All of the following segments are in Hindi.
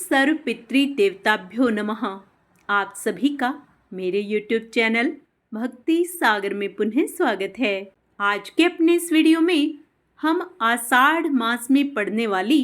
सर्व पितृ देवताभ्यो नमः। आप सभी का मेरे YouTube चैनल भक्ति सागर में पुनः स्वागत है। आज के अपने इस वीडियो में हम आषाढ़ मास में पड़ने वाली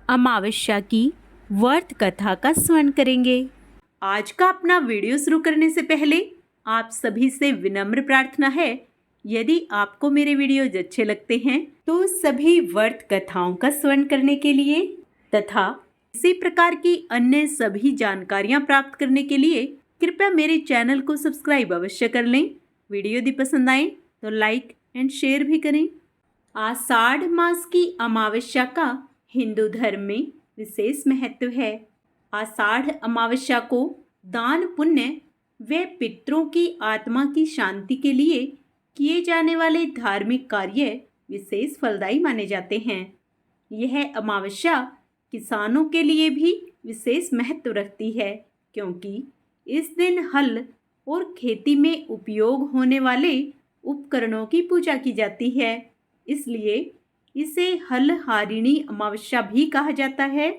अमावस्या की व्रत कथा का स्मरण करेंगे। आज का अपना वीडियो शुरू करने से पहले आप सभी से विनम्र प्रार्थना है, यदि आपको मेरे वीडियोज अच्छे लगते हैं तो सभी व्रत कथाओं का स्मरण करने के लिए तथा इसी प्रकार की अन्य सभी जानकारियां प्राप्त करने के लिए कृपया मेरे चैनल को सब्सक्राइब अवश्य कर लें। वीडियो यदि पसंद आए तो लाइक एंड शेयर भी करें। आषाढ़ मास की अमावस्या का हिंदू धर्म में विशेष महत्व है। आषाढ़ अमावस्या को दान पुण्य व पितरों की आत्मा की शांति के लिए किए जाने वाले धार्मिक कार्य विशेष फलदायी माने जाते हैं। यह अमावस्या किसानों के लिए भी विशेष महत्व रखती है, क्योंकि इस दिन हल और खेती में उपयोग होने वाले उपकरणों की पूजा की जाती है। इसलिए इसे हलहारिणी अमावस्या भी कहा जाता है।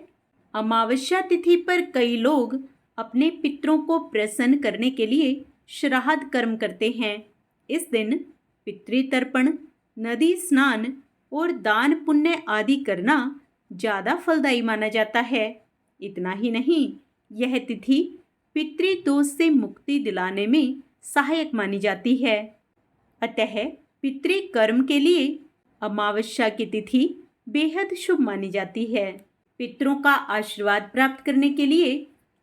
अमावस्या तिथि पर कई लोग अपने पितरों को प्रसन्न करने के लिए श्राद्ध कर्म करते हैं। इस दिन पितृतर्पण, नदी स्नान और दान पुण्य आदि करना ज़्यादा फलदायी माना जाता है। इतना ही नहीं, यह तिथि पितृदोष से मुक्ति दिलाने में सहायक मानी जाती है। अतः पितृकर्म के लिए अमावस्या की तिथि बेहद शुभ मानी जाती है। पितरों का आशीर्वाद प्राप्त करने के लिए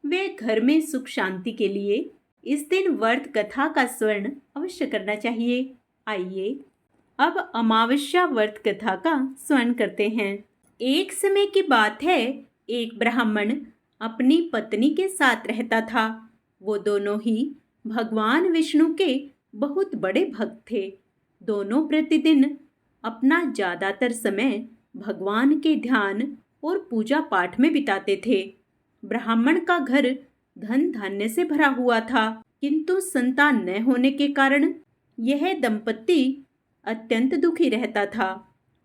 वे घर में सुख शांति के लिए इस दिन व्रत कथा का स्मरण अवश्य करना चाहिए। आइए अब अमावस्या व्रत कथा का स्मरण करते हैं। एक समय की बात है, एक ब्राह्मण अपनी पत्नी के साथ रहता था। वो दोनों ही भगवान विष्णु के बहुत बड़े भक्त थे। दोनों प्रतिदिन अपना ज़्यादातर समय भगवान के ध्यान और पूजा पाठ में बिताते थे। ब्राह्मण का घर धन धान्य से भरा हुआ था, किंतु संतान न होने के कारण यह दंपत्ति अत्यंत दुखी रहता था।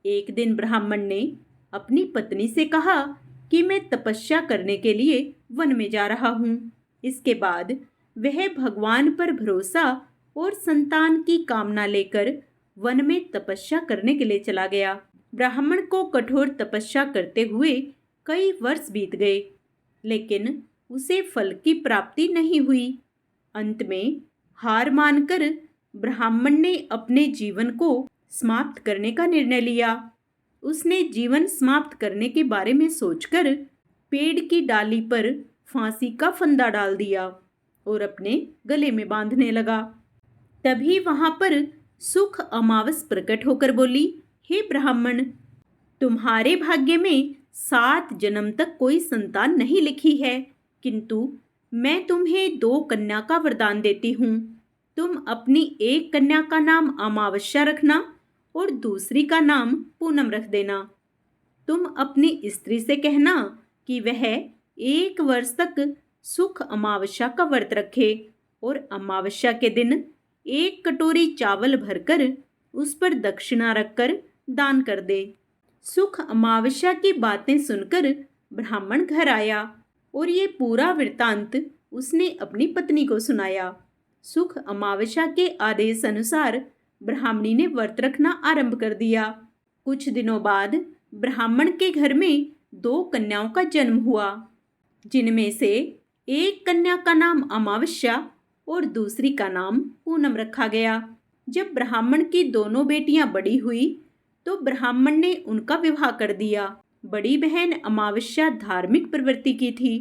एक दिन ब्राह्मण ने अपनी पत्नी से कहा कि मैं तपस्या करने के लिए वन में जा रहा हूँ। इसके बाद वह भगवान पर भरोसा और संतान की कामना लेकर वन में तपस्या करने के लिए चला गया। ब्राह्मण को कठोर तपस्या करते हुए कई वर्ष बीत गए, लेकिन उसे फल की प्राप्ति नहीं हुई। अंत में हार मानकर ब्राह्मण ने अपने जीवन को समाप्त करने का निर्णय लिया। उसने जीवन समाप्त करने के बारे में सोचकर पेड़ की डाली पर फांसी का फंदा डाल दिया और अपने गले में बांधने लगा। तभी वहां पर सुख अमावस प्रकट होकर बोली, हे ब्राह्मण, तुम्हारे भाग्य में 7 जन्म तक कोई संतान नहीं लिखी है, किंतु मैं तुम्हें 2 कन्या का वरदान देती हूँ। तुम अपनी एक कन्या का नाम अमावस्या रखना और दूसरी का नाम पूनम रख देना। तुम अपनी स्त्री से कहना कि वह 1 वर्ष तक सुख अमावस्या का व्रत रखे और अमावस्या के दिन 1 कटोरी चावल भरकर उस पर दक्षिणा रखकर दान कर दे। सुख अमावस्या की बातें सुनकर ब्राह्मण घर आया और ये पूरा वृत्तांत उसने अपनी पत्नी को सुनाया। सुख अमावस्या के आदेश अनुसार ब्राह्मणी ने व्रत रखना आरंभ कर दिया। कुछ दिनों बाद ब्राह्मण के घर में 2 कन्याओं का जन्म हुआ, जिनमें से एक कन्या का नाम अमावस्या और दूसरी का नाम पूनम रखा गया। जब ब्राह्मण की दोनों बेटियां बड़ी हुई तो ब्राह्मण ने उनका विवाह कर दिया। बड़ी बहन अमावस्या धार्मिक प्रवृत्ति की थी।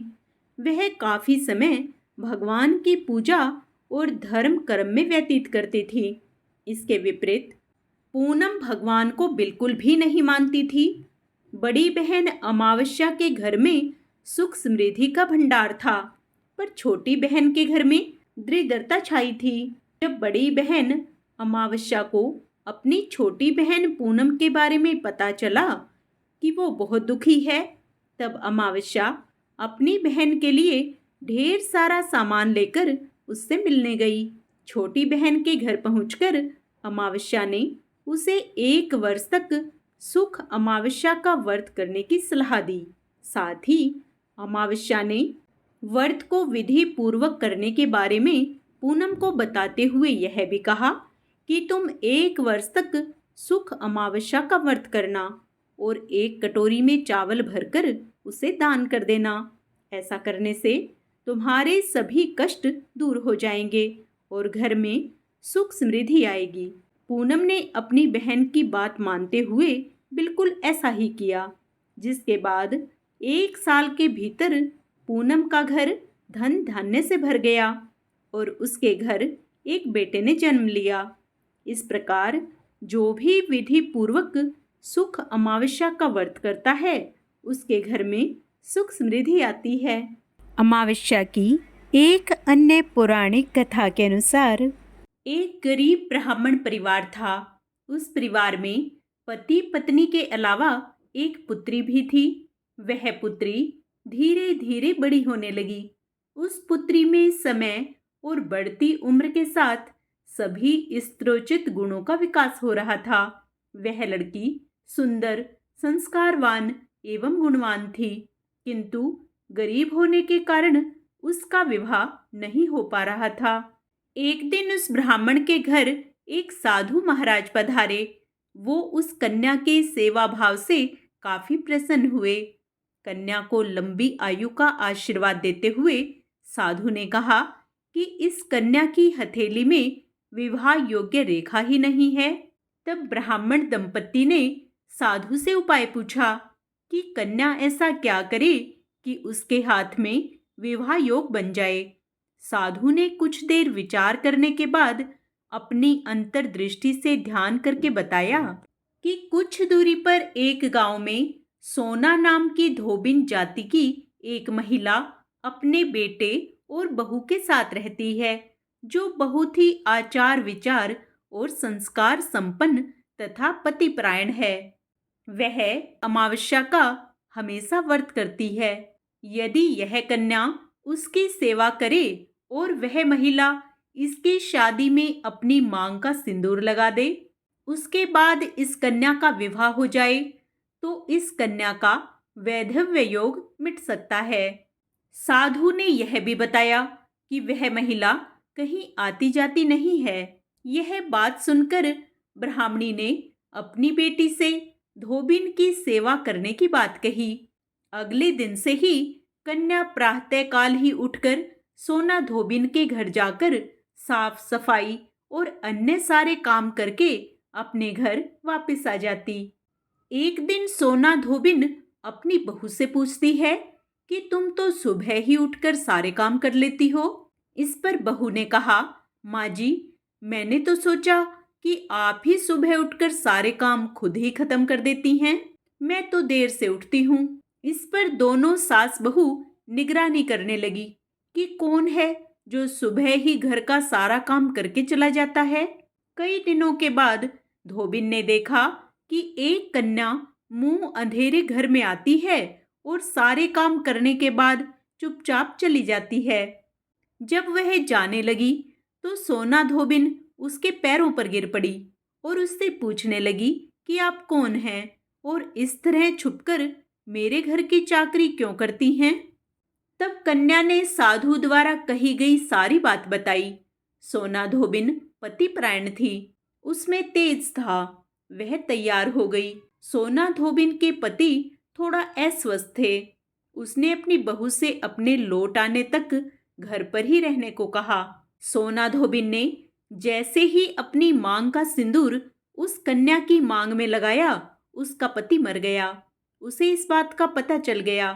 वह काफी समय भगवान की पूजा और धर्म कर्म में व्यतीत करती थी। इसके विपरीत पूनम भगवान को बिल्कुल भी नहीं मानती थी। बड़ी बहन अमावस्या के घर में सुख समृद्धि का भंडार था, पर छोटी बहन के घर में दरिद्रता छाई थी। जब बड़ी बहन अमावस्या को अपनी छोटी बहन पूनम के बारे में पता चला कि वो बहुत दुखी है, तब अमावस्या अपनी बहन के लिए ढेर सारा सामान लेकर उससे मिलने गई। छोटी बहन के घर पहुंचकर अमावस्या ने उसे 1 वर्ष तक सुख अमावस्या का व्रत करने की सलाह दी। साथ ही अमावस्या ने व्रत को विधि पूर्वक करने के बारे में पूनम को बताते हुए यह भी कहा कि तुम 1 वर्ष तक सुख अमावस्या का व्रत करना और 1 कटोरी में चावल भरकर उसे दान कर देना। ऐसा करने से तुम्हारे सभी कष्ट दूर हो जाएंगे और घर में सुख समृद्धि आएगी। पूनम ने अपनी बहन की बात मानते हुए बिल्कुल ऐसा ही किया, जिसके बाद 1 साल के भीतर पूनम का घर धन धान्य से भर गया और उसके घर एक बेटे ने जन्म लिया। इस प्रकार जो भी विधि पूर्वक सुख अमावस्या का व्रत करता है उसके घर में सुख समृद्धि आती है। अमावस्या की एक अन्य पौराणिक कथा के अनुसार एक गरीब ब्राह्मण परिवार था। उस परिवार में पति पत्नी के अलावा एक पुत्री भी थी। वह पुत्री धीरे धीरे बड़ी होने लगी। उस पुत्री में समय और बढ़ती उम्र के साथ सभी स्त्रोचित गुणों का विकास हो रहा था। वह लड़की सुंदर, संस्कारवान एवं गुणवान थी, किंतु गरीब होने के कारण उसका विवाह नहीं हो पा रहा था। एक दिन उस ब्राह्मण के घर एक साधु महाराज पधारे। वो उस कन्या के सेवा भाव से काफी प्रसन्न हुए। कन्या को लंबी आयु का आशीर्वाद देते हुए साधु ने कहा कि इस कन्या की हथेली में विवाह योग्य रेखा ही नहीं है। तब ब्राह्मण दंपत्ति ने साधु से उपाय पूछा कि कन्या ऐसा क्या करे कि उसके हाथ में विवाह योग बन जाए। साधु ने कुछ देर विचार करने के बाद अपनी अंतर्दृष्टि से ध्यान करके बताया कि कुछ दूरी पर एक गांव में सोना नाम की धोबिन जाति की एक महिला अपने बेटे और बहू के साथ रहती है, जो बहुत ही आचार विचार और संस्कार संपन्न तथा पतिपरायण है। वह अमावस्या का हमेशा व्रत करती है। यदि यह कन्या उसकी सेवा करे और वह महिला इसकी शादी में अपनी मांग का सिंदूर लगा दे, उसके बाद इस कन्या का विवाह हो जाए तो इस कन्या का वैधव्य योग मिट सकता है। साधु ने यह भी बताया कि वह महिला कहीं आती जाती नहीं है। यह बात सुनकर ब्राह्मणी ने अपनी बेटी से धोबिन की सेवा करने की बात कही। अगले दिन से ही कन्या प्रातःकाल ही उठकर सोना धोबिन के घर जाकर साफ सफाई और अन्य सारे काम करके अपने घर वापस आ जाती। एक दिन सोना धोबिन अपनी बहू से पूछती है कि तुम तो सुबह ही उठकर सारे काम कर लेती हो। इस पर बहू ने कहा, माँ जी, मैंने तो सोचा कि आप ही सुबह उठकर सारे काम खुद ही खत्म कर देती हैं। मैं तो देर से उठती हूँ। इस पर दोनों सास बहू निगरानी करने लगी कि कौन है जो सुबह ही घर का सारा काम करके चला जाता है। कई दिनों के बाद धोबिन ने देखा कि एक कन्या मुंह अंधेरे घर में आती है और सारे काम करने के बाद चुपचाप चली जाती है। जब वह जाने लगी तो सोना धोबिन उसके पैरों पर गिर पड़ी और उससे पूछने लगी कि आप कौन हैं और इस तरह छुपकर मेरे घर की चाकरी क्यों करती हैं। तब कन्या ने साधु द्वारा कही गई सारी बात बताई। सोना धोबिन पतिपरायण थी, उसमें तेज था। वह तैयार हो गई। सोना धोबिन के पति थोड़ा अस्वस्थ थे। उसने अपनी बहू से अपने लौट आने तक घर पर ही रहने को कहा। सोना धोबिन ने जैसे ही अपनी मांग का सिंदूर उस कन्या की मांग में लगाया, उसका पति मर गया। उसे इस बात का पता चल गया।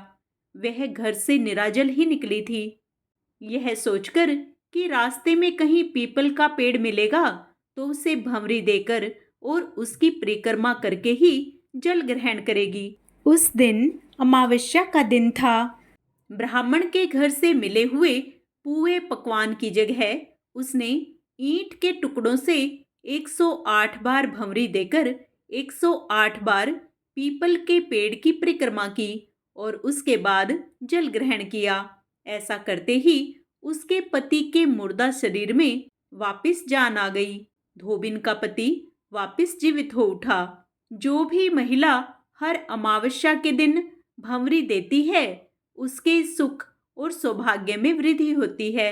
वह घर से निराजल ही निकली थी। यह सोचकर कि रास्ते में कहीं पीपल का पेड़ मिलेगा तो उसे भंवरी देकर और उसकी परिक्रमा करके ही जल ग्रहण करेगी। उस दिन अमावस्या का दिन था। ब्राह्मण के घर से मिले हुए पुए पकवान की जगह उसने ईंट के टुकड़ों से 108 बार भंवरी देकर 108 बार पीपल के पेड़ की परिक्रमा की और उसके बाद जल ग्रहण किया। ऐसा करते ही उसके पति के मुर्दा शरीर में वापस जान आ गई। धोबिन का पति वापस जीवित हो उठा। जो भी महिला हर अमावस्या के दिन भंवरी देती है उसके सुख और सौभाग्य में वृद्धि होती है।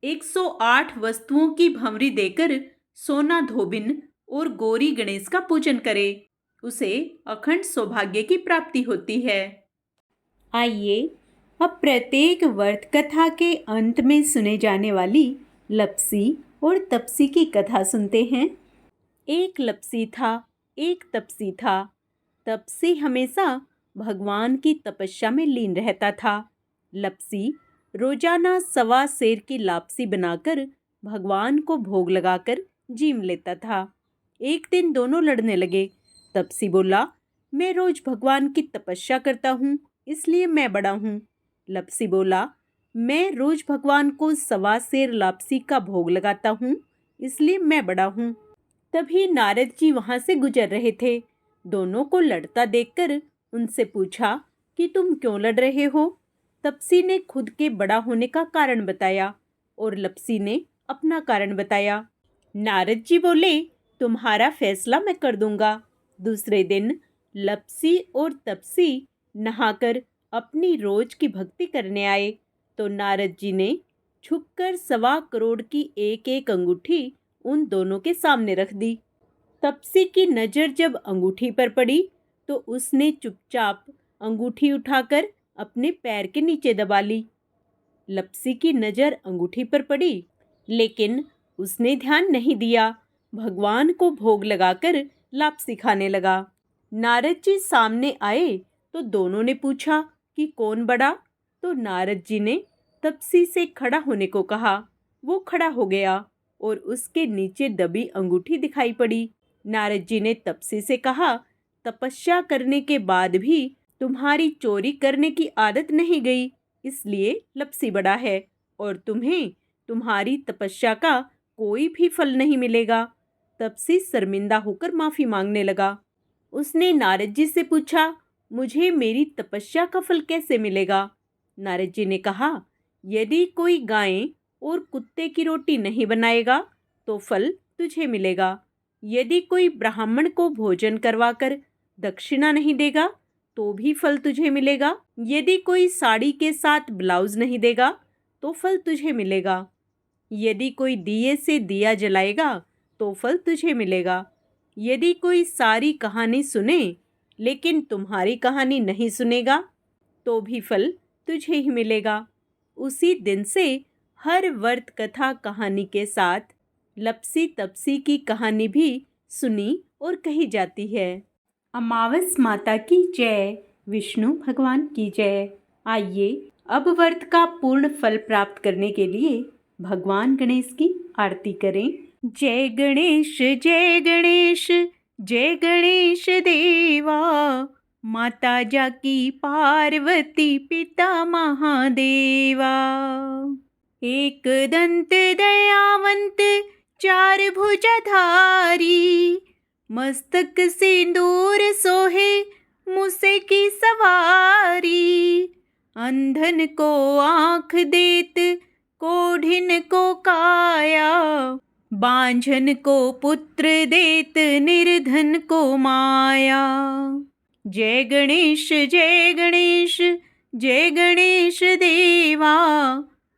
108 वस्तुओं की भंवरी देकर सोना धोबिन और गौरी गणेश का पूजन करे, उसे अखंड सौभाग्य की प्राप्ति होती है। आइए अब प्रत्येक व्रत कथा के अंत में सुने जाने वाली लप्सी और तपसी की कथा सुनते हैं। एक लप्सी था, एक तपसी था। तपसी हमेशा भगवान की तपस्या में लीन रहता था। लप्सी रोजाना 1.25 सेर की लापसी बनाकर भगवान को भोग लगाकर जीम लेता था। एक दिन दोनों लड़ने लगे। तपसी बोला, मैं रोज भगवान की तपस्या करता हूँ, इसलिए मैं बड़ा हूँ। लप्सी बोला, मैं रोज भगवान को 1.25 सेर लापसी का भोग लगाता हूँ, इसलिए मैं बड़ा हूँ। तभी नारद जी वहां से गुजर रहे थे। दोनों को लड़ता देखकर उनसे पूछा कि तुम क्यों लड़ रहे हो। तपसी ने खुद के बड़ा होने का कारण बताया और लप्सी ने अपना कारण बताया। नारद जी बोले, तुम्हारा फैसला मैं कर दूंगा। दूसरे दिन लप्सी और तपसी नहाकर अपनी रोज की भक्ति करने आए तो नारद जी ने छुपकर 1.25 करोड़ की एक एक अंगूठी उन दोनों के सामने रख दी। तपसी की नज़र जब अंगूठी पर पड़ी तो उसने चुपचाप अंगूठी उठाकर अपने पैर के नीचे दबा ली। लप्सी की नज़र अंगूठी पर पड़ी, लेकिन उसने ध्यान नहीं दिया। भगवान को भोग लगाकर लापसी खाने लगा। नारद जी सामने आए तो दोनों ने पूछा कि कौन बड़ा। तो नारद जी ने तपसी से खड़ा होने को कहा। वो खड़ा हो गया और उसके नीचे दबी अंगूठी दिखाई पड़ी। नारद जी ने तपसी से कहा, तपस्या करने के बाद भी तुम्हारी चोरी करने की आदत नहीं गई, इसलिए लप्सी बड़ा है और तुम्हें तुम्हारी तपस्या का कोई भी फल नहीं मिलेगा। तपसी शर्मिंदा होकर माफी मांगने लगा। उसने नारद जी से पूछा, मुझे मेरी तपस्या का फल कैसे मिलेगा। नारद जी ने कहा, यदि कोई गाय और कुत्ते की रोटी नहीं बनाएगा तो फल तुझे मिलेगा। यदि कोई ब्राह्मण को भोजन करवाकर दक्षिणा नहीं देगा तो भी फल तुझे मिलेगा। यदि कोई साड़ी के साथ ब्लाउज नहीं देगा तो फल तुझे मिलेगा। यदि कोई दिए से दिया जलाएगा तो फल तुझे मिलेगा। यदि कोई सारी कहानी सुने लेकिन तुम्हारी कहानी नहीं सुनेगा तो भी फल तुझे ही मिलेगा। उसी दिन से हर व्रत कथा कहानी के साथ लप्सी तपसी की कहानी भी सुनी और कही जाती है। अमावस माता की जय, विष्णु भगवान की जय। आइए अब व्रत का पूर्ण फल प्राप्त करने के लिए भगवान गणेश की आरती करें। जय गणेश जय गणेश जय गणेश देवा, माता जाकी पार्वती पिता महादेवा। एक दंत दयावंत चार भुजाधारी, मस्तक सिंदूर सोहे मूसे की सवारी। अंधन को आँख देत कोढ़िन को काया, बांझन को पुत्र देत निर्धन को माया। जय गणेश जय गणेश जय गणेश देवा,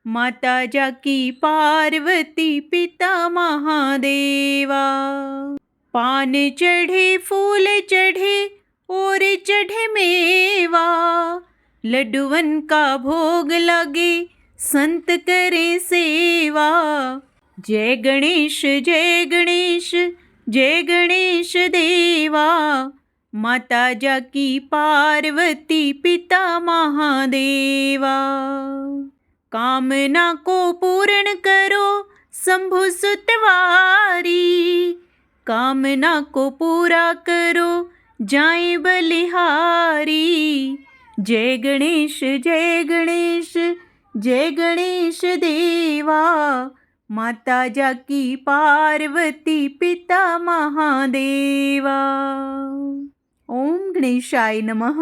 माता जाकी पार्वती पिता महादेवा। पान चढ़े फूल चढ़े और चढ़े मेवा, लड्डुवन का भोग लगे संत करे सेवा। जय गणेश जय गणेश जय गणेश देवा, माता जाकी पार्वती पिता महादेवा। कामना को पूर्ण करो शंभु सुतवारी, कामना को पूरा करो जाए बलिहारी। जय गणेश जय गणेश जय गणेश देवा, माता जाकी पार्वती पिता महादेवा। ओम गणेशाय नमः।